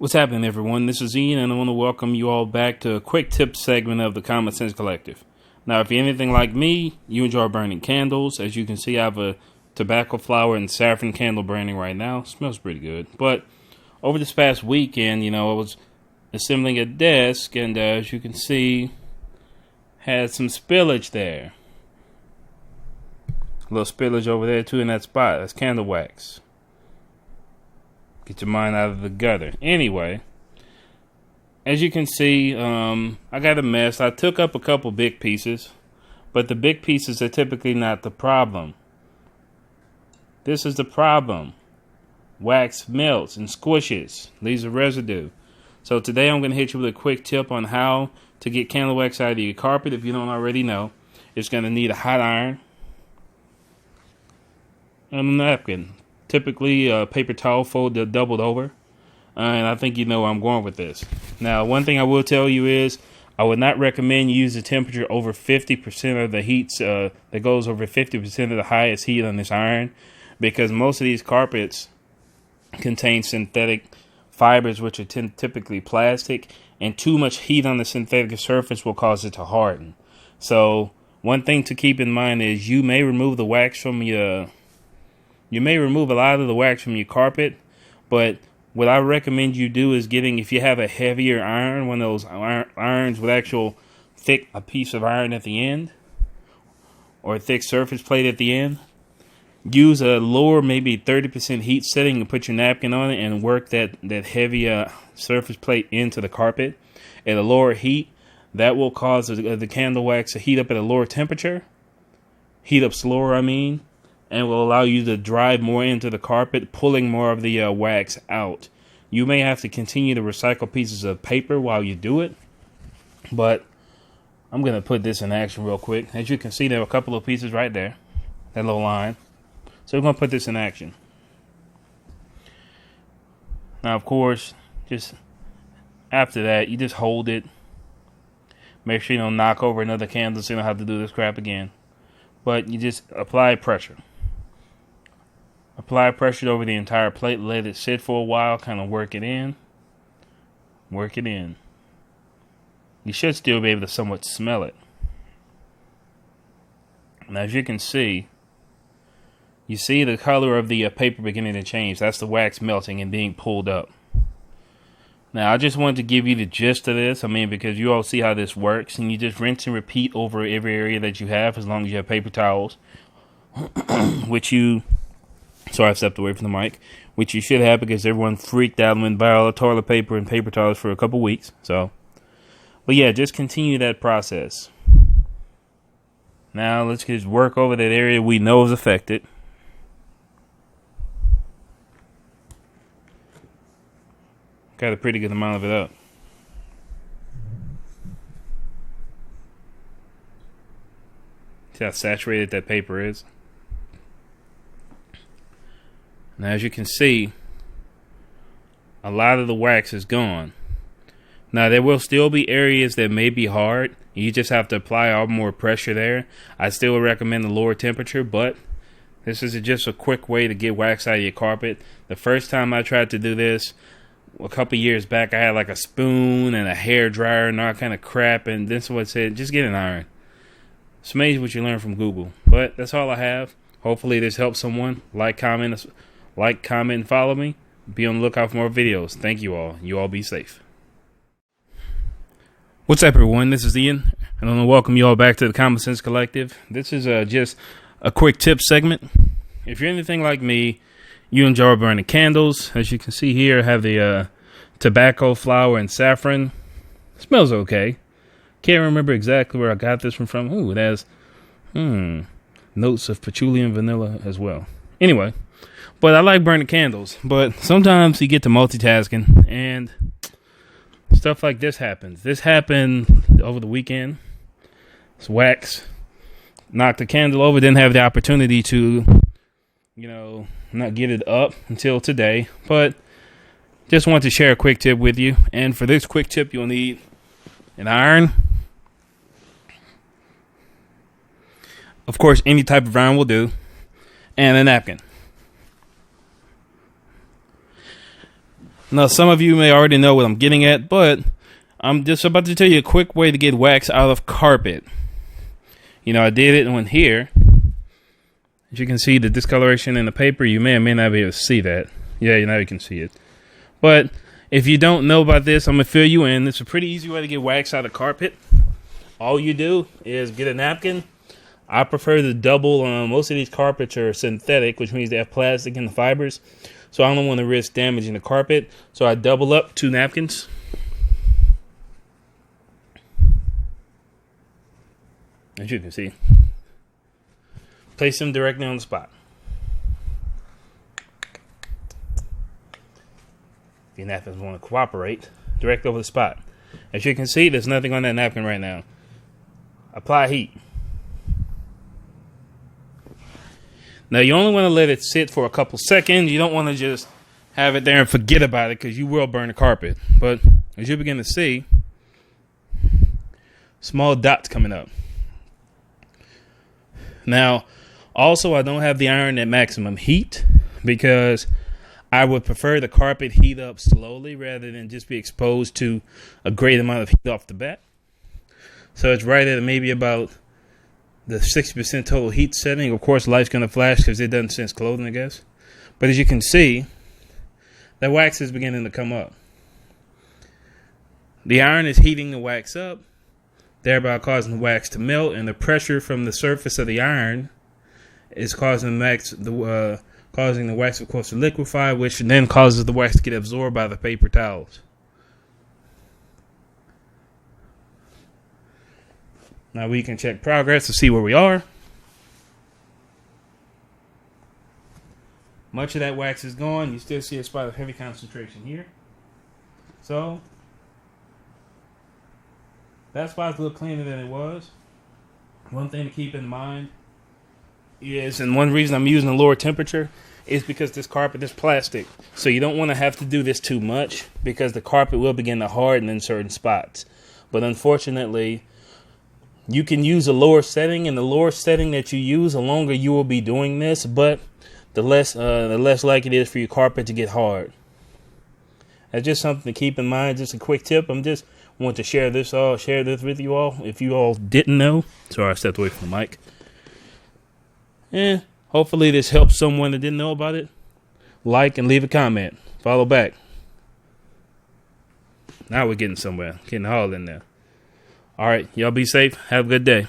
What's happening, everyone? This is Ian, and I want to welcome you all back to a quick tip segment of the Common Sense Collective. Now, if you're anything like me, you enjoy burning candles. As you can see, I have a tobacco flower and saffron candle burning right now. It smells pretty good. But over this past weekend, I was assembling a desk, and as you can see, had some spillage there. A little spillage over there, too, in that spot. That's candle wax. Get your mind out of the gutter. Anyway, as you can see, I got a mess. I took up a couple big pieces, but the big pieces are typically not the problem. This is the problem. Wax melts and squishes, leaves a residue. So today I'm going to hit you with a quick tip on how to get candle wax out of your carpet. If you don't already know, it's going to need a hot iron and a napkin. Typically, a paper towel folded doubled over. And I think you know where I'm going with this. Now, one thing I will tell you is I would not recommend you use a temperature over 50% of the heat that goes over 50% of the highest heat on this iron, because most of these carpets contain synthetic fibers, which are typically plastic, and too much heat on the synthetic surface will cause it to harden. So one thing to keep in mind is you may remove the wax from You may remove a lot of the wax from your carpet, but what I recommend you do is if you have a heavier iron, one of those irons with actual a piece of iron at the end, or a thick surface plate at the end, use a lower, maybe 30% heat setting and put your napkin on it and work that heavy surface plate into the carpet at a lower heat. That will cause the candle wax to heat up at a lower temperature, heat up slower, and will allow you to drive more into the carpet, pulling more of the wax out. You may have to continue to recycle pieces of paper while you do it, but I'm going to put this in action real quick. As you can see, there are a couple of pieces right there, that little line. So we're going to put this in action. Now, of course, just after that, you just hold it. Make sure you don't knock over another candle so you don't have to do this crap again. But you just apply pressure. Apply pressure over the entire plate. Let it sit for a while. Kind of work it in. Work it in. You should still be able to somewhat smell it. And as you can see, you see the color of the paper beginning to change. That's the wax melting and being pulled up. Now, I just wanted to give you the gist of this. Because you all see how this works. And you just rinse and repeat over every area that you have, as long as you have paper towels. Sorry, I stepped away from the mic. Which you should have, because everyone freaked out and went buy all the toilet paper and paper towels for a couple weeks. But yeah, just continue that process. Now, let's just work over that area we know is affected. Got a pretty good amount of it up. See how saturated that paper is? Now, as you can see, a lot of the wax is gone. Now, there will still be areas that may be hard. You just have to apply all more pressure there. I still recommend the lower temperature, but this is just a quick way to get wax out of your carpet. The first time I tried to do this, a couple years back, I had like a spoon and a hair dryer and all kind of crap, and then someone said, just get an iron. It's amazing what you learn from Google. But that's all I have. Hopefully this helps someone. Like, comment, and follow me. Be on the lookout for more videos. Thank you all. You all be safe. What's up, everyone? This is Ian, and I want to welcome you all back to the Common Sense Collective. This is just a quick tip segment. If you're anything like me, you enjoy burning candles. As you can see here, I have the tobacco flower and saffron. It smells okay. Can't remember exactly where I got this one from. Ooh, it has notes of patchouli and vanilla as well. Anyway, but I like burning candles. But sometimes you get to multitasking and stuff like this happens. This happened over the weekend. This wax knocked the candle over. Didn't have the opportunity to, not get it up until today, but just want to share a quick tip with you. And for this quick tip, you'll need an iron. Of course, any type of iron will do, and a napkin. Now, some of you may already know what I'm getting at, but I'm just about to tell you a quick way to get wax out of carpet. You know, I did it on here. As you can see the discoloration in the paper, you may or may not be able to see that. Yeah, now you can see it. But if you don't know about this, I'm going to fill you in. It's a pretty easy way to get wax out of carpet. All you do is get a napkin. I prefer the double. Most of these carpets are synthetic, which means they have plastic in the fibers. So I don't want to risk damaging the carpet. So I double up 2 napkins. As you can see. Place them directly on the spot. If your napkins want to cooperate, direct over the spot. As you can see, there's nothing on that napkin right now. Apply heat. Now, you only want to let it sit for a couple seconds. You don't want to just have it there and forget about it, because you will burn the carpet. But as you begin to see, small dots coming up. Now, also, I don't have the iron at maximum heat, because I would prefer the carpet heat up slowly rather than just be exposed to a great amount of heat off the bat. So it's right at maybe about the 60% total heat setting. Of course, light's going to flash because it doesn't sense clothing, I guess. But as you can see, that wax is beginning to come up. The iron is heating the wax up, thereby causing the wax to melt, and the pressure from the surface of the iron is causing the wax, of course, to liquefy, which then causes the wax to get absorbed by the paper towels. Now we can check progress to see where we are. Much of that wax is gone. You still see a spot of heavy concentration here. So that spot's a little cleaner than it was. One thing to keep in mind is, and one reason I'm using a lower temperature, is because this carpet is plastic. So you don't want to have to do this too much, because the carpet will begin to harden in certain spots. But unfortunately, you can use a lower setting, and the lower setting that you use, the longer you will be doing this, but the less likely it is for your carpet to get hard. That's just something to keep in mind. Just a quick tip. I'm just want to share this with you all. If you all didn't know, sorry, I stepped away from the mic. Hopefully this helps someone that didn't know about it. Like and leave a comment. Follow back. Now we're getting somewhere. Getting hauled in there. All right, y'all be safe. Have a good day.